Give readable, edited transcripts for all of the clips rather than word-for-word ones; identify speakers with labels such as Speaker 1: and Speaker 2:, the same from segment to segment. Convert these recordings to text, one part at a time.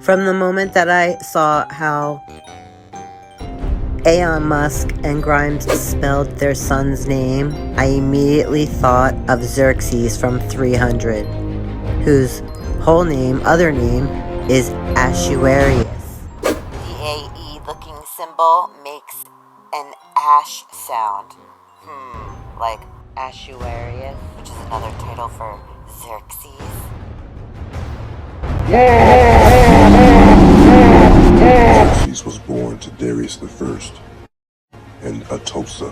Speaker 1: From the moment that I saw how Elon Musk and Grimes spelled their son's name, I immediately thought of Xerxes from 300, whose whole name, other name, is Ahasuerus. The AE looking symbol makes an ash sound. Like Ahasuerus, which is another title for Xerxes.
Speaker 2: Xerxes was born to Darius I and Atosa,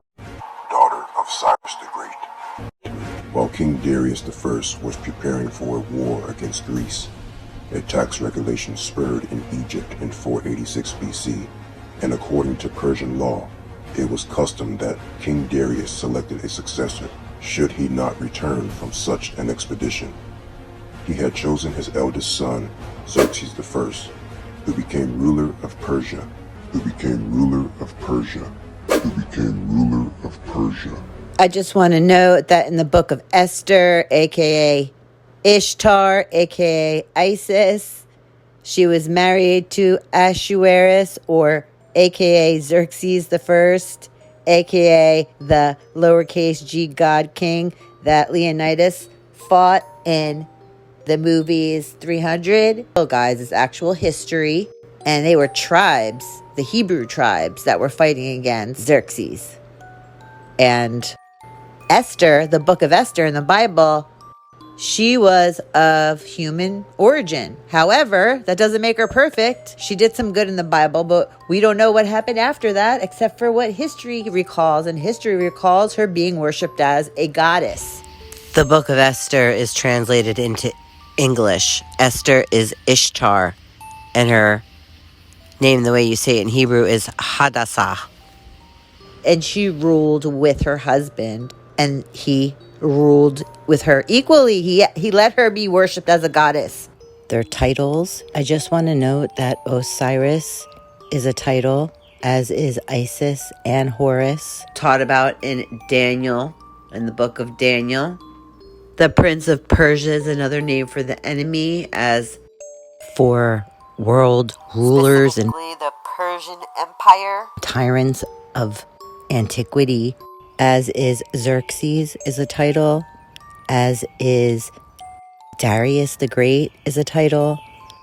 Speaker 2: daughter of Cyrus the Great. While King Darius I was preparing for a war against Greece, a tax regulation spurred in Egypt in 486 BC, and according to Persian law, it was custom that King Darius selected a successor should he not return from such an expedition. He had chosen his eldest son, Xerxes I, who became ruler of Persia,
Speaker 1: I just want to note that in the book of Esther, aka Ishtar, aka Isis, she was married to Ahasuerus, or aka Xerxes I, aka the lowercase g god king that Leonidas fought in the movies 300. Well, guys, it's actual history. And they were tribes, the Hebrew tribes, that were fighting against Xerxes. And Esther, the book of Esther in the Bible, she was of human origin. However, that doesn't make her perfect. She did some good in the Bible, but we don't know what happened after that except for what history recalls. And history recalls her being worshipped as a goddess. The book of Esther is translated into English. Esther is Ishtar, and her name, the way you say it in Hebrew, is Hadassah. And she ruled with her husband, and he ruled with her equally. He let her be worshipped as a goddess. Their titles, I just want to note that Osiris is a title, as is Isis and Horus, taught about in Daniel, in the book of Daniel. The Prince of Persia is another name for the enemy, as for world rulers and the Persian Empire, tyrants of antiquity, as is Xerxes is a title, as is Darius the Great is a title.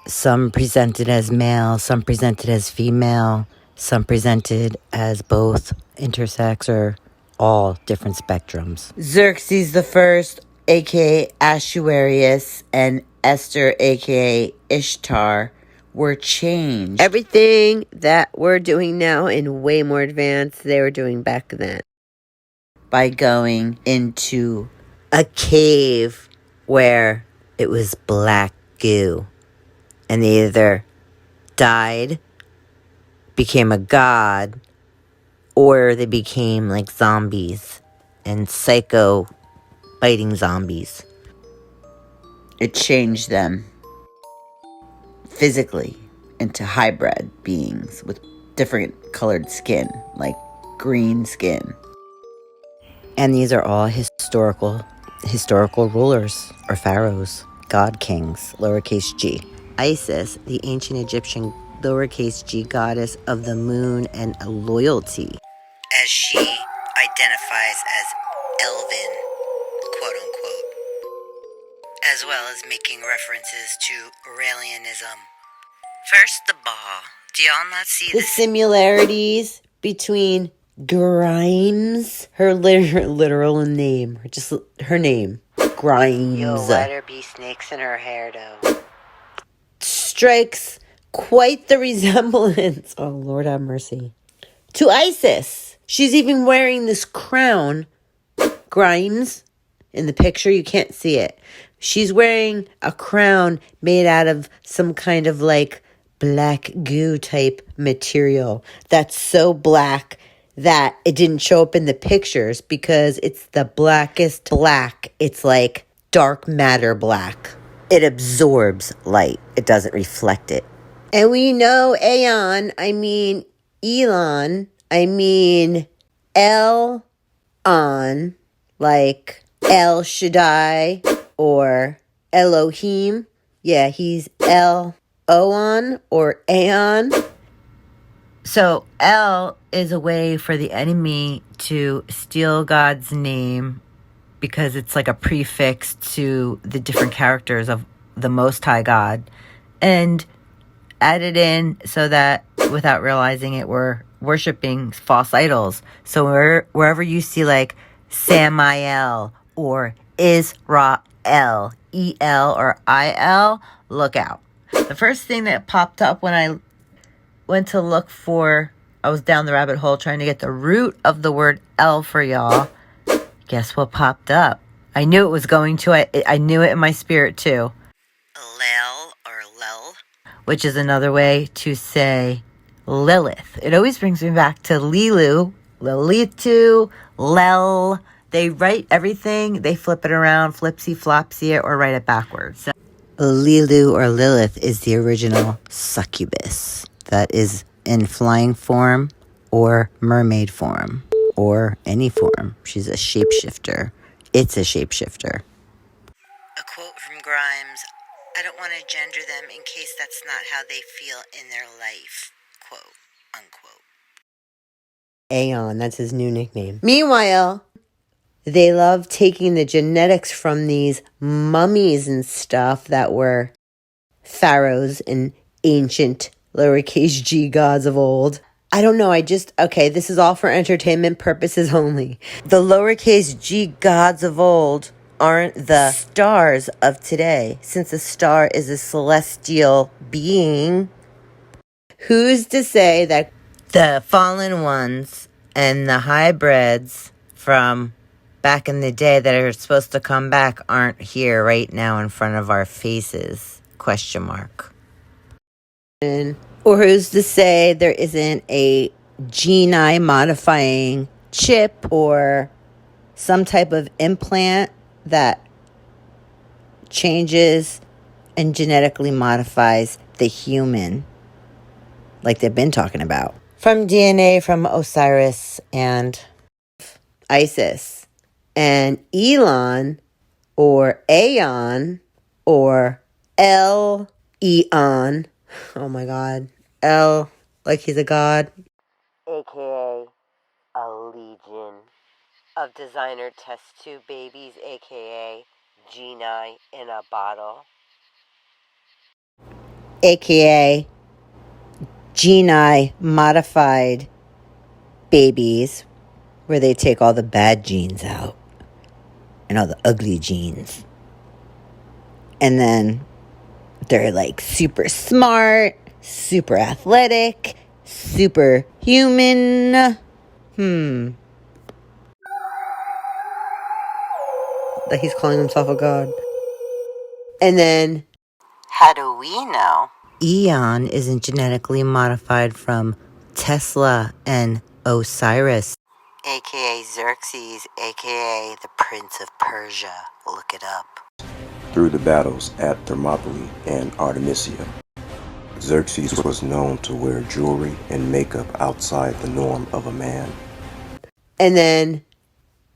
Speaker 1: Some presented as male, some presented as female, some presented as both intersex, or all different spectrums. Xerxes the First, aka Ahasuerus, and Esther, aka Ishtar, were changed. Everything that we're doing now in way more advanced, they were doing back then. By going into a cave where it was black goo. And they either died, became a god, or they became like zombies and psycho biting zombies. It changed them physically into hybrid beings with different colored skin, like green skin. And these are all historical rulers or pharaohs, god kings, lowercase g. Isis, the ancient Egyptian lowercase g goddess of the moon and loyalty, as she identifies as ELVIN, quote unquote, as well as making references to Aurelianism. First, the ball. Do y'all not see the similarities between Grimes, her literal name, just her name, Grimes. You'll let her be snakes in her hair, though. Strikes quite the resemblance, oh Lord have mercy, to Isis. She's even wearing this crown. Grimes, in the picture, you can't see it. She's wearing a crown made out of some kind of like black goo type material that's so black that it didn't show up in the pictures because it's the blackest black. It's like dark matter black. It absorbs light. It doesn't reflect it. And we know Elon, like El Shaddai or Elohim. Yeah, he's El Oon or Aeon. So El is a way for the enemy to steal God's name because it's like a prefix to the different characters of the Most High God, and add it in so that without realizing it, we're worshiping false idols. So wherever you see like Samael or Israel, E-L or I-L, look out. The first thing that popped up when I went to look for, I was down the rabbit hole trying to get the root of the word El for y'all. Guess what popped up? I knew it was going to. I knew it in my spirit too. Lel or Lel, which is another way to say Lilith. It always brings me back to Lilu, Lilitu, Lel. They write everything, they flip it around, flipsy-flopsy it, or write it backwards. So, Lilu or Lilith is the original succubus that is in flying form or mermaid form or any form. She's a shapeshifter. It's a shapeshifter. A quote from Grimes, I don't want to gender them in case that's not how they feel in their life. Quote, unquote. Aeon, that's his new nickname. Meanwhile, they love taking the genetics from these mummies and stuff that were pharaohs and ancient lowercase g gods of old. I don't know, okay, this is all for entertainment purposes only. The lowercase g gods of old aren't the stars of today, since a star is a celestial being. Who's to say that the fallen ones and the hybrids from back in the day that are supposed to come back aren't here right now in front of our faces? Question mark. Or who's to say there isn't a Geni modifying chip or some type of implant that changes and genetically modifies the human, like they've been talking about. From DNA from Osiris and Isis. And Elon or Aeon or Eon. Oh my God. El, like he's a god. AKA a legion of designer Testtube babies, AKA Geni in a bottle. AKA Geni modified babies, where they take all the bad genes out and all the ugly genes. And then they're like super smart, super athletic, super human. Like he's calling himself a god. And then, how do we know Eon isn't genetically modified from Tesla and Osiris, aka Xerxes, aka the Prince of Persia? Look it up.
Speaker 2: Through the battles at Thermopylae and Artemisia, Xerxes was known to wear jewelry and makeup outside the norm of a man.
Speaker 1: And then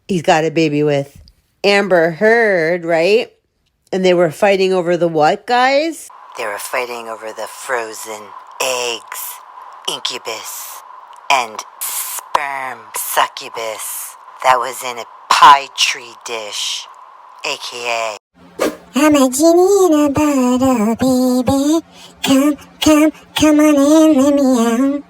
Speaker 1: he's got a baby with Amber Heard, right? And they were fighting over the what, guys? They were fighting over the frozen eggs, incubus, and sperm succubus that was in a pie tree dish, aka I'm a genie in a bottle, baby. Come on in, let me out.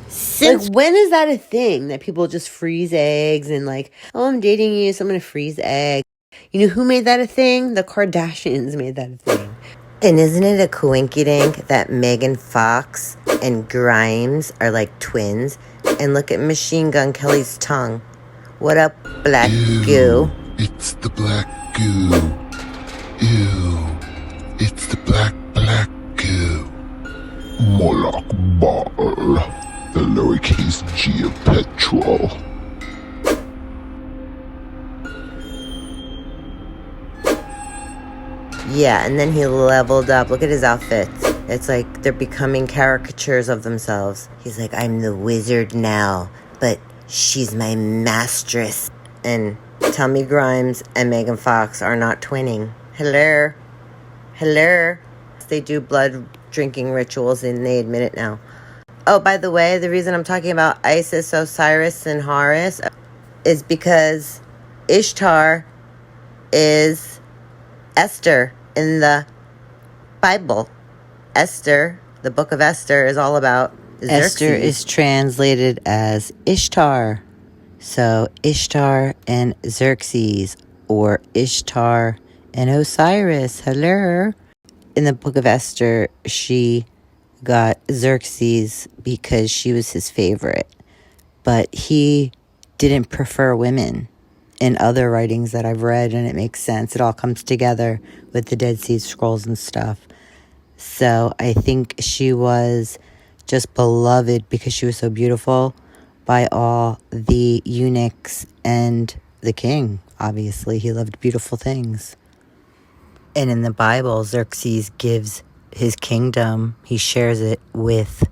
Speaker 1: Since when is that a thing that people just freeze eggs and like, oh, I'm dating you, so I'm going to freeze eggs? You know who made that a thing? The Kardashians made that a thing. And isn't it a coinkydink that Megan Fox and Grimes are like twins? And look at Machine Gun Kelly's tongue. What up, black goo?
Speaker 3: It's the black goo. Ew. It's the black goo. Moloch Ball. The lowercase g of petrol.
Speaker 1: Yeah, and then he leveled up. Look at his outfits. It's like they're becoming caricatures of themselves. He's like, I'm the wizard now, but she's my mistress. And Tommy Grimes and Megan Fox are not twinning. Hello? Hello. They do blood drinking rituals and they admit it now. Oh, by the way, the reason I'm talking about Isis, Osiris, and Horus is because Ishtar is Esther in the Bible. Esther, the book of Esther, is all about Xerxes. Esther is translated as Ishtar. So Ishtar and Xerxes, or Ishtar and Osiris. Hello. In the book of Esther, she got Xerxes because she was his favorite. But he didn't prefer women in other writings that I've read, and it makes sense. It all comes together with the Dead Sea Scrolls and stuff. So I think she was just beloved because she was so beautiful by all the eunuchs and the king. Obviously, he loved beautiful things. And in the Bible, Xerxes gives his kingdom, he shares it with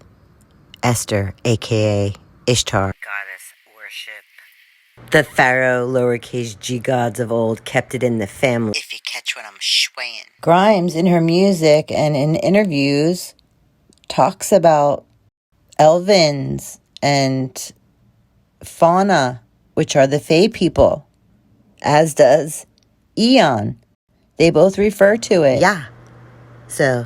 Speaker 1: Esther, a.k.a. Ishtar. Goddess worship. The pharaoh, lowercase g gods of old, kept it in the family. If you catch what I'm swaying. Grimes, in her music and in interviews, talks about ELVINs and fauna, which are the Fae people, as does EON. They both refer to it. Yeah. So,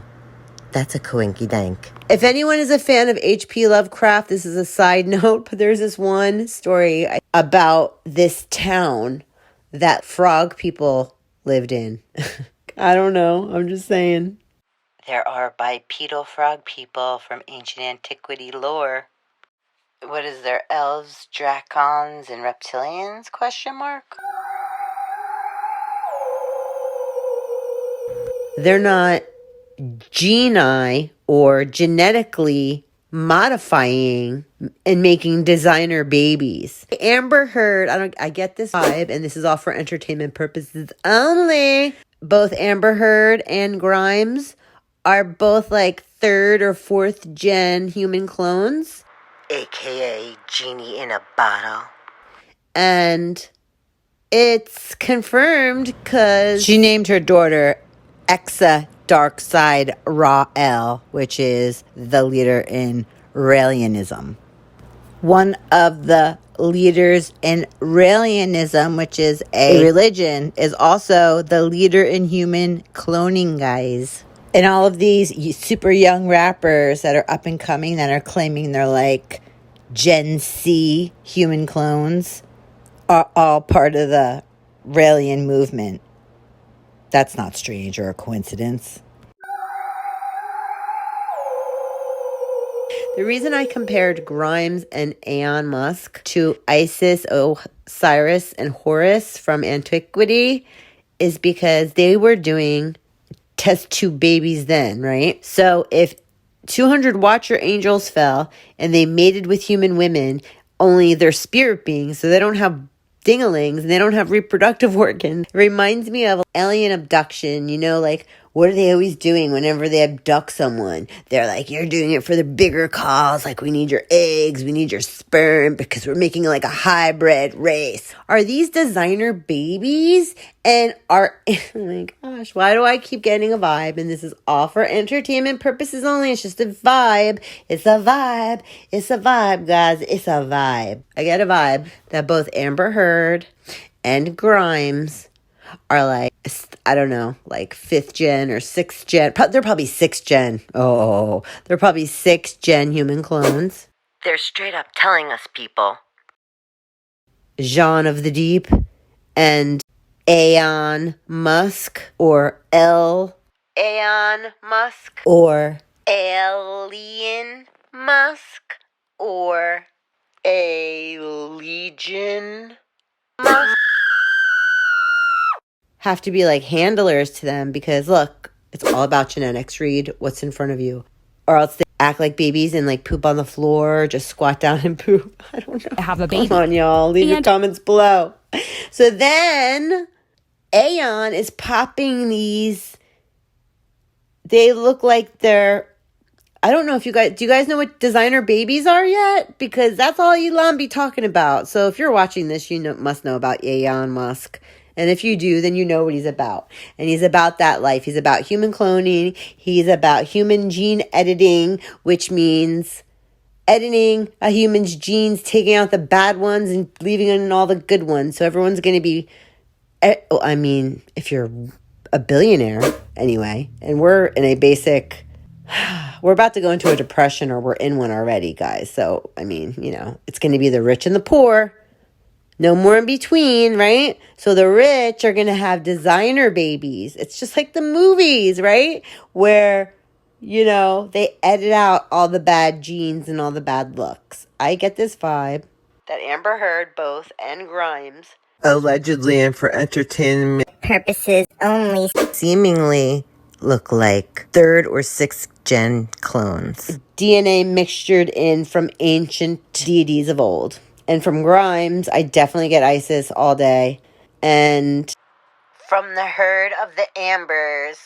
Speaker 1: that's a coinky dank. If anyone is a fan of H.P. Lovecraft, this is a side note, but there's this one story about this town that frog people lived in. I don't know. I'm just saying. There are bipedal frog people from ancient antiquity lore. What is there? Elves, dracons, and reptilians? Question mark. They're not geni or genetically modifying and making designer babies. Amber Heard, I get this vibe, and this is all for entertainment purposes only. Both Amber Heard and Grimes are both like 3rd or 4th gen human clones, aka genie in a bottle. And it's confirmed because she named her daughter Exa Dark Side Ra-El, which is the leader in Raelianism. One of the leaders in Raelianism, which is a religion, is also the leader in human cloning, guys. And all of these super young rappers that are up and coming that are claiming they're like Gen C human clones are all part of the Raelian movement. That's not strange or a coincidence. The reason I compared Grimes and Elon Musk to Isis, Osiris, and Horus from antiquity is because they were doing Testtube babies then, right? So if 200 Watcher angels fell and they mated with human women, only they're spirit beings, so they don't have dingalings and they don't have reproductive organs. It reminds me of alien abduction. You know, like, what are they always doing whenever they abduct someone? They're like, you're doing it for the bigger cause. Like, we need your eggs, we need your sperm because we're making like a hybrid race. Are these designer babies? And oh my gosh, why do I keep getting a vibe? And this is all for entertainment purposes only. It's just a vibe. It's a vibe. It's a vibe, guys. It's a vibe. I get a vibe that both Amber Heard and Grimes are like, I don't know, like 5th gen or 6th gen. They're probably 6th gen. Oh, they're probably 6th gen human clones. They're straight up telling us, people. Jean of the Deep and Elon Musk, or Elon Musk, or Alien Musk, or a Legion Musk have to be like handlers to them because look, it's all about genetics. Read what's in front of you, or else they act like babies and like poop on the floor, just squat down and poop. I don't know.
Speaker 4: Have a baby.
Speaker 1: Come on, y'all. Leave your comments below. So then Aeon is popping these. They look like they're, I don't know if do you guys know what designer babies are yet? Because that's all Elon be talking about. So if you're watching this, you must know about Elon Musk And if you do, then you know what he's about. And he's about that life. He's about human cloning. He's about human gene editing, which means editing a human's genes, taking out the bad ones and leaving in all the good ones. So everyone's going to be, I mean, if you're a billionaire anyway, and we're in a basic, we're about to go into a depression, or we're in one already, guys. So, I mean, you know, it's going to be the rich and the poor. No more in between, right? So the rich are going to have designer babies. It's just like the movies, right? Where, you know, they edit out all the bad genes and all the bad looks. I get this vibe that Amber Heard, both, and Grimes, allegedly and for entertainment
Speaker 4: Purposes only.
Speaker 1: seemingly look like 3rd or 6th gen clones. DNA mixtured in from ancient deities of old. And from Grimes, I definitely get Isis all day. And from the herd of the Ambers,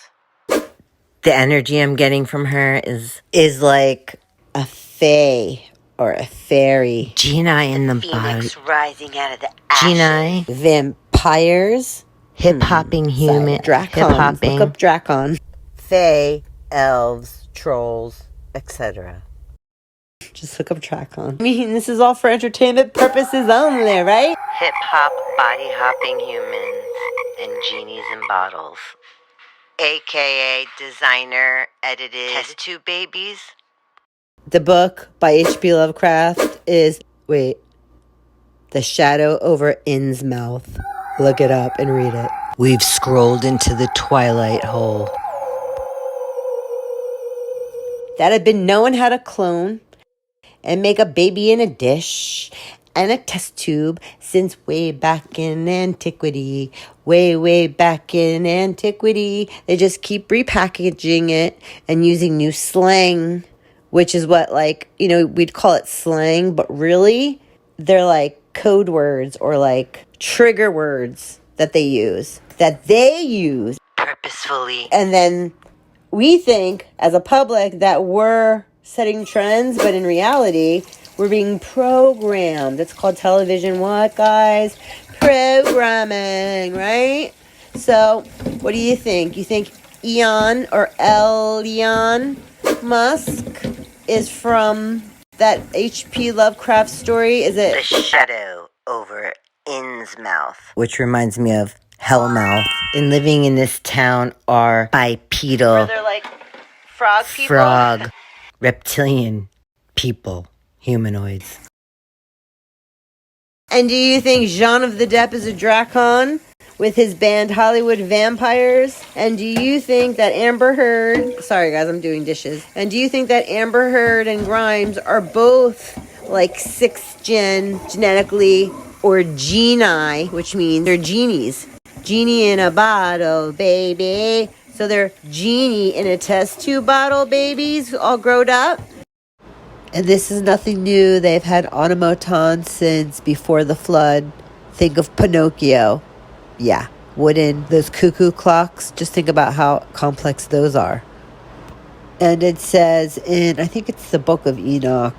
Speaker 1: the energy I'm getting from her is like a fae or a fairy. Geni in the Phoenix body. Rising out of the ashes. Geni. Vampires. Hip-hopping human. Dracons. Look up Dracon. Fae, elves, trolls, etc. Just look up Dracon. I mean, this is all for entertainment purposes only, right? Hip-hop, body-hopping humans and genies in bottles. AKA designer edited Testtube babies. The book by H.P. Lovecraft is, The Shadow Over Innsmouth. Look it up and read it. We've scrolled into the twilight hole. That had been knowing how to clone and make a baby in a dish and a test tube since way back in antiquity. Way back in antiquity. They just keep repackaging it and using new slang, which is what, like, you know, we'd call it slang, but really they're like code words or like trigger words that they use purposefully. And then we think as a public that we're setting trends, but in reality, we're being programmed. It's called television what, guys? Programming, right? So, what do you think? You think Elon or Elon Musk is from that H.P. Lovecraft story? Is it The Shadow Over Innsmouth? Which reminds me of Hellmouth. And living in this town are bipedal. Where they're like frog people? Frog, reptilian people, humanoids. And do you think Jean of the Depp is a Dracon with his band Hollywood Vampires? And do you think that Amber Heard... Sorry, guys, I'm doing dishes. And do you think that Amber Heard and Grimes are both like 6th gen genetically, or geni, which means they're genies? Genie in a bottle, baby. So they're genie in a test tube bottle, babies, all grown up. And this is nothing new. They've had automatons since before the flood. Think of Pinocchio. Yeah, wooden, those cuckoo clocks. Just think about how complex those are. And it says in, I think it's the book of Enoch,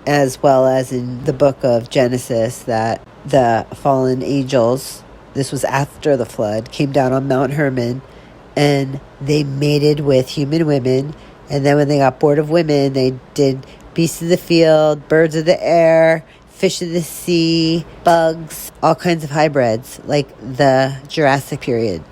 Speaker 1: as well as in the book of Genesis, that the fallen angels, this was after the flood, came down on Mount Hermon, and they mated with human women. And then when they got bored of women, they did beasts of the field, birds of the air, fish of the sea, bugs, all kinds of hybrids, like the Jurassic period.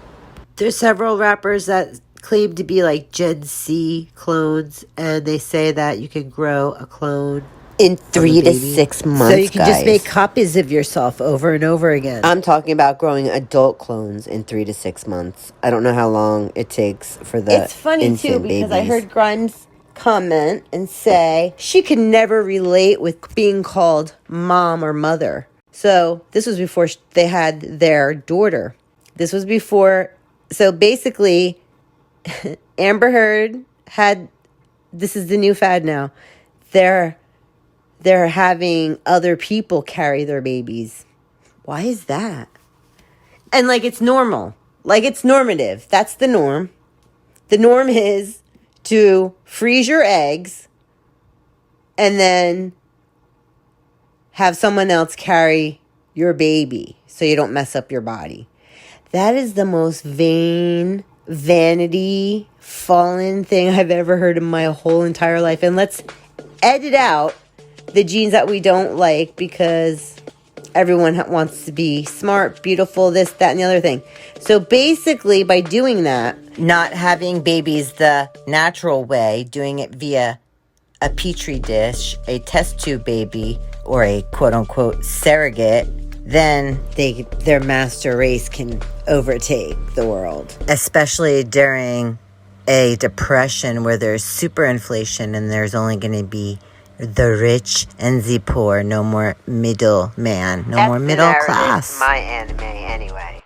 Speaker 1: There's several rappers that claim to be like Gen Z clones, and they say that you can grow a clone in 3 to 6 months, so you can just make copies of yourself over and over again. I'm talking about growing adult clones in 3 to 6 months. I don't know how long it takes for the It's funny too, because I heard Grimes comment and say she could never relate with being called mom or mother. So this was before they had their daughter. This was before. So basically, Amber Heard had, this is the new fad now. They're having other people carry their babies. Why is that? And like it's normal. Like it's normative. That's the norm. The norm is to freeze your eggs and then have someone else carry your baby so you don't mess up your body. That is the most vain, vanity, fallen thing I've ever heard in my whole entire life. And let's edit out the genes that we don't like because everyone wants to be smart, beautiful, this, that, and the other thing. So basically, by doing that, not having babies the natural way, doing it via a petri dish, a test tube baby, or a quote-unquote surrogate, then their master race can overtake the world. Especially during a depression where there's superinflation and there's only going to be the rich and the poor, no more middle man, no more middle class. My anime, anyway.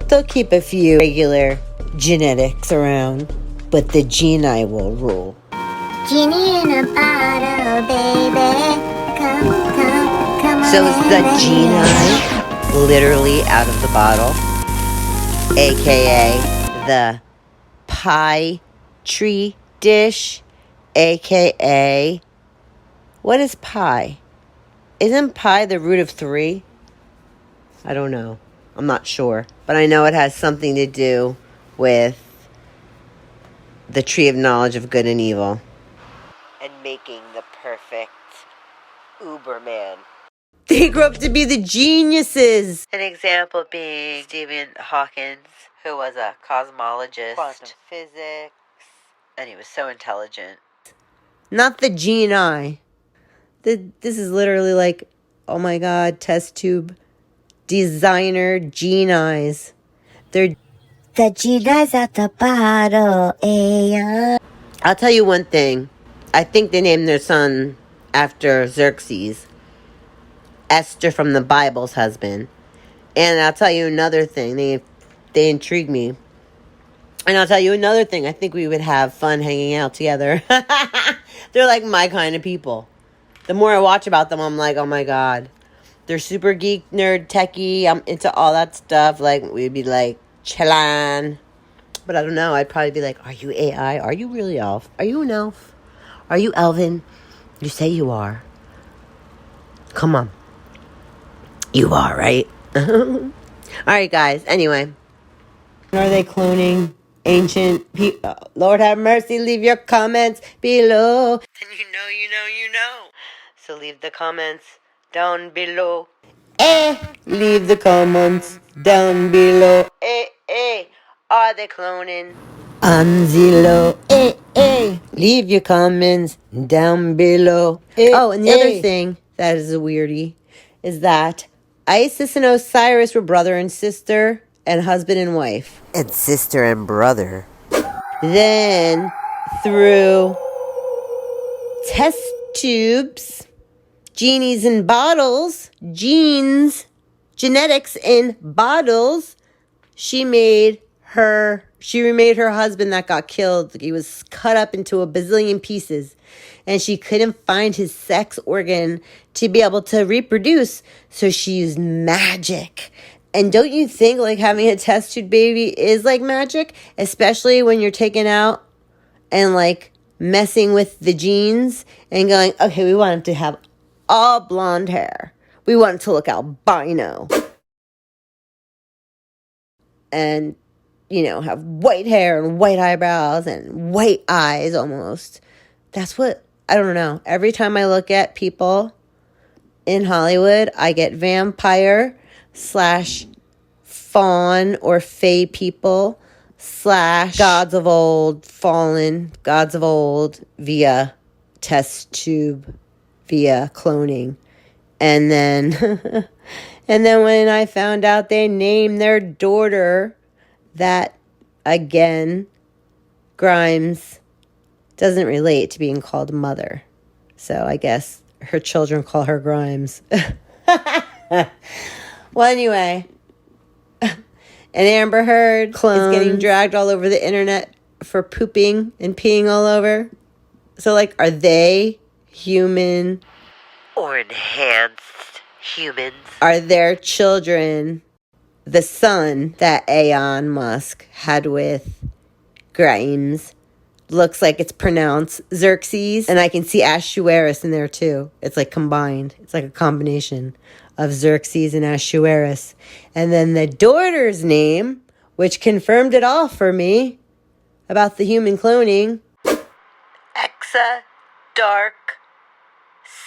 Speaker 1: They'll keep a few regular genetics around, but the Geni will rule.
Speaker 4: Genie in a bottle, baby. Come
Speaker 1: So is the Geni literally out of the bottle, aka the pie tree dish? AKA, what is pi? Isn't pi the root of 3? I don't know. I'm not sure. But I know it has something to do with the tree of knowledge of good and evil. And making the perfect Uberman. They grew up to be the geniuses. An example being Stephen Hawking, who was a cosmologist, quantum physics, and he was so intelligent. Not the Geni. This is literally like, oh my God, test tube designer Genis. They're
Speaker 4: the Geni's at the bottle, yeah.
Speaker 1: I'll tell you one thing. I think they named their son after Xerxes, Esther from the Bible's husband. And I'll tell you another thing. They intrigue me. And I'll tell you another thing. I think we would have fun hanging out together. They're like my kind of people. The more I watch about them, I'm like, oh my God. They're super geek, nerd, techie. I'm into all that stuff. Like, we'd be like, chillin'. But I don't know. I'd probably be like, are you AI? Are you really elf? Are you an elf? Are you ELVIN? You say you are. Come on. You are, right? All right, guys. Anyway. Are they cloning ancient people? Lord have mercy. Leave your comments below. And you know. So leave the comments down below. Leave the comments down below. Are they cloning? Anzilo. Leave your comments down below. Oh, and the other thing that is a weirdie is that Isis and Osiris were brother and sister and husband and wife. And sister and brother. Then, through test tubes, genies in bottles, genes, genetics in bottles, she remade her husband that got killed. He was cut up into a bazillion pieces. And she couldn't find his sex organ to be able to reproduce. So she used magic. And don't you think like having a test tube baby is like magic? Especially when you're taking out and like messing with the genes and going, okay, we want him to have all blonde hair. We want him to look albino. And, have white hair and white eyebrows and white eyes almost. That's what, I don't know. Every time I look at people in Hollywood, I get vampire / fawn or fae people / gods of old, fallen gods of old via test tube, via cloning. And then, and then when I found out they named their daughter that, again, Grimes doesn't relate to being called mother. So I guess her children call her Grimes. Well, anyway, an Amber Heard is getting dragged all over the internet for pooping and peeing all over. So, like, are they human or enhanced humans? Are their children the son that Elon Musk had with Grimes? Looks like it's pronounced Xerxes, and I can see Ahasuerus in there too. It's like combined. It's like a combination of Xerxes and Ahasuerus. And then the daughter's name, which confirmed it all for me about the human cloning, Exa Dark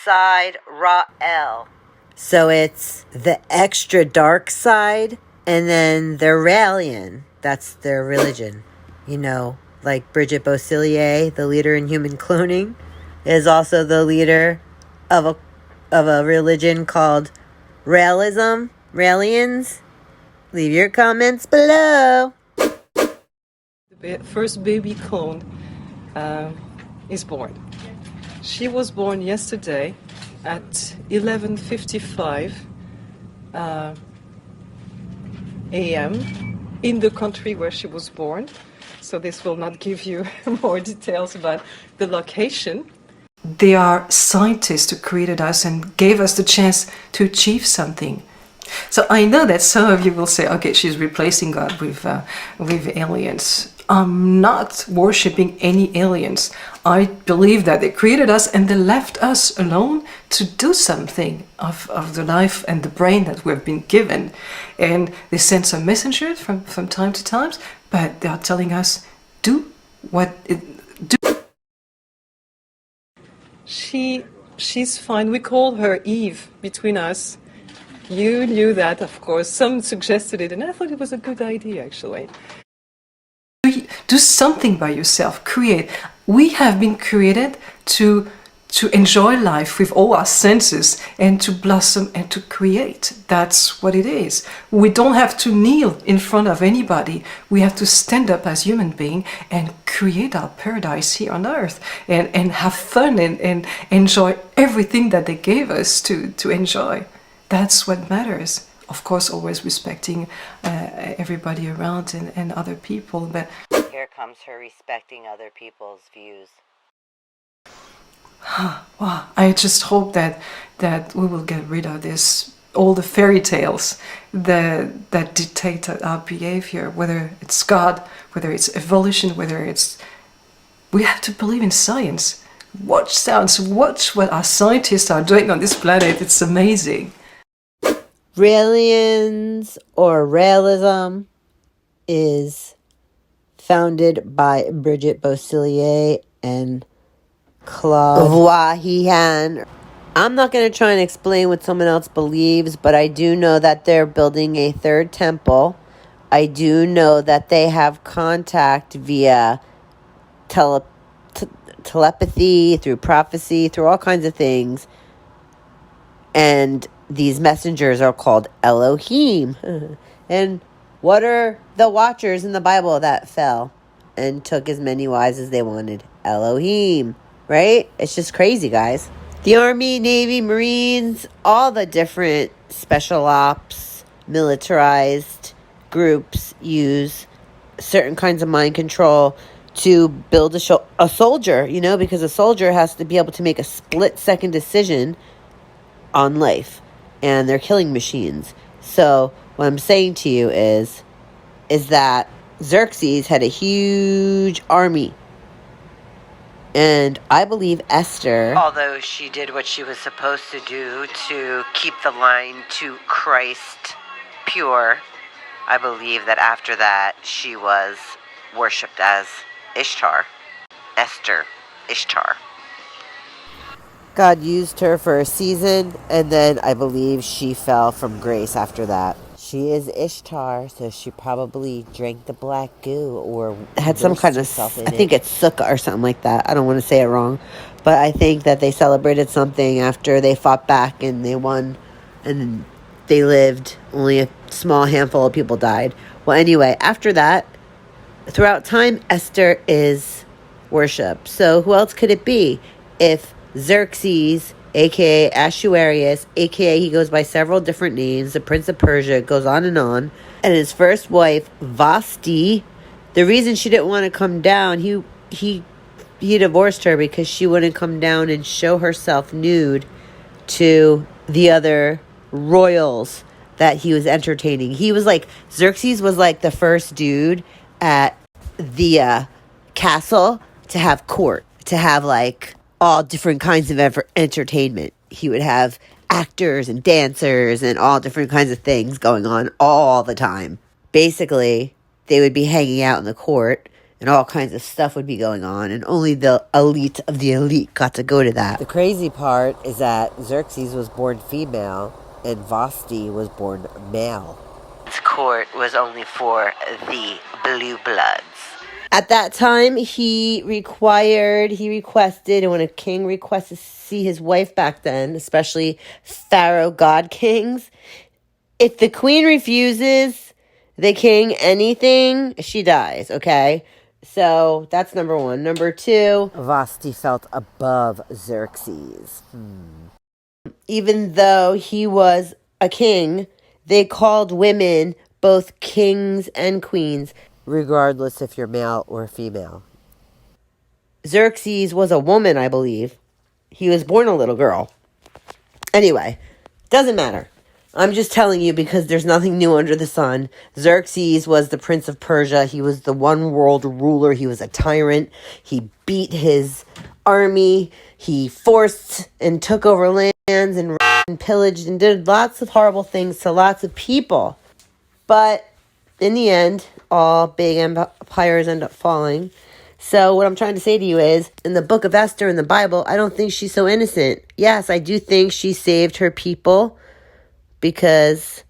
Speaker 1: Side Ra'el. So it's the extra dark side, and then the Raelian. That's their religion. You know, like Bridget Beaucillier, the leader in human cloning, is also the leader of a religion called Raelism. Raelians. Leave your comments below.
Speaker 5: The first baby clone is born. She was born yesterday at 11:55 a.m. in the country where she was born. So this will not give you more details about the location. They are scientists who created us and gave us the chance to achieve something. So I know that some of you will say, okay, she's replacing God with aliens. I'm not worshipping any aliens. I believe that they created us and they left us alone to do something of the life and the brain that we've been given. And they send some messengers from time to time, but they are telling us, do. She's fine. We call her Eve between us. You knew that, of course. Some suggested it, and I thought it was a good idea, actually. Do something by yourself. Create. We have been created to enjoy life with all our senses and to blossom and to create. That's what it is. We don't have to kneel in front of anybody. We have to stand up as human beings and create our paradise here on earth and have fun and enjoy everything that they gave us to enjoy. That's what matters. Of course, always respecting everybody around and other people. But
Speaker 1: here comes her respecting other people's views.
Speaker 5: Wow, I just hope that we will get rid of all the fairy tales that dictate our behavior, whether it's God, whether it's evolution, we have to believe in science. Watch what our scientists are doing on this planet. It's amazing.
Speaker 1: Raelians or Raelism is founded by Bridget Beaucillier and Claude Vahihan. I'm not going to try and explain what someone else believes, but I do know that they're building a third temple. I do know that they have contact via telepathy, through prophecy, through all kinds of things. And these messengers are called Elohim. And what are the watchers in the Bible that fell and took as many wives as they wanted? Elohim. Right? It's just crazy, guys. The Army, Navy, Marines, all the different special ops, militarized groups use certain kinds of mind control to build a soldier, because a soldier has to be able to make a split-second decision on life. And they're killing machines. So what I'm saying to you is that Xerxes had a huge army. And I believe Esther, although she did what she was supposed to do to keep the line to Christ pure, I believe that after that she was worshipped as Ishtar. Esther, Ishtar. God used her for a season, and then I believe she fell from grace after that. She is Ishtar, so she probably drank the black goo or had some kind of, I think it's sukkah or something like that. I don't want to say it wrong, but I think that they celebrated something after they fought back and they won and they lived. Only a small handful of people died. Well, anyway, after that, throughout time, Esther is worshipped. So who else could it be? If Xerxes, a.k.a. Ahasuerus, a.k.a. he goes by several different names, the Prince of Persia, goes on, and his first wife, Vashti, the reason she didn't want to come down, he divorced her because she wouldn't come down and show herself nude to the other royals that he was entertaining. Xerxes was like the first dude at the castle to have court, to have like all different kinds of entertainment. He would have actors and dancers and all different kinds of things going on all the time. Basically, they would be hanging out in the court and all kinds of stuff would be going on, and only the elite of the elite got to go to that. The crazy part is that Xerxes was born female and Vashti was born male. His court was only for the blue bloods. At that time, he requested, and when a king requests to see his wife back then, especially pharaoh god kings, if the queen refuses the king anything, she dies, okay? So that's number one. Number two, Vashti felt above Xerxes. Even though he was a king, they called women both kings and queens, regardless if you're male or female. Xerxes was a woman, I believe. He was born a little girl. Anyway, doesn't matter. I'm just telling you because there's nothing new under the sun. Xerxes was the prince of Persia. He was the one world ruler. He was a tyrant. He beat his army. He forced and took over lands and pillaged and did lots of horrible things to lots of people. But in the end, all big empires end up falling. So what I'm trying to say to you is, in the book of Esther in the Bible, I don't think she's so innocent. Yes, I do think she saved her people, because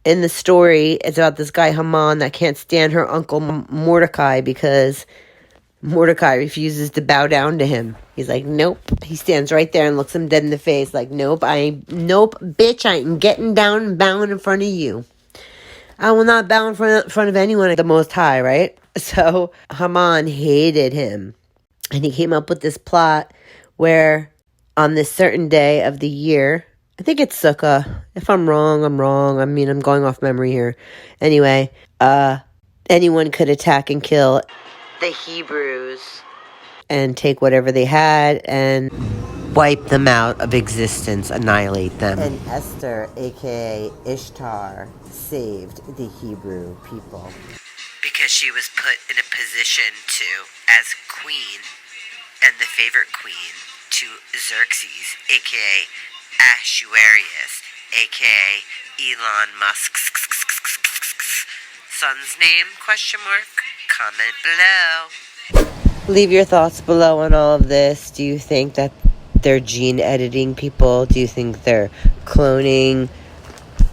Speaker 1: in the story, it's about this guy Haman that can't stand her uncle Mordecai because Mordecai refuses to bow down to him. He's like, nope. He stands right there and looks him dead in the face like, nope, bitch, I ain't getting down and bowing in front of you. I will not bow in front of anyone, the Most High, right? So Haman hated him. And he came up with this plot where on this certain day of the year, I think it's Sukkah. If I'm wrong, I'm wrong. I mean, I'm going off memory here. Anyway, anyone could attack and kill the Hebrews and take whatever they had and wipe them out of existence, annihilate them. And Esther, a.k.a. Ishtar, saved the Hebrew people, because she was put in a position to, as queen, and the favorite queen to Xerxes, a.k.a. Ahasuerus, a.k.a. Elon Musk's son's name, ? Comment below. Leave your thoughts below on all of this. Do you think that they're gene editing people? Do you think they're cloning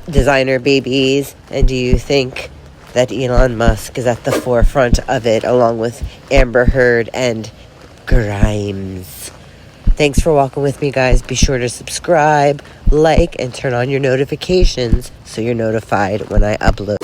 Speaker 1: designer babies? And do you think that Elon Musk is at the forefront of it, along with Amber Heard and Grimes? Thanks for walking with me, guys. Be sure to subscribe, like, and turn on your notifications so you're notified when I upload.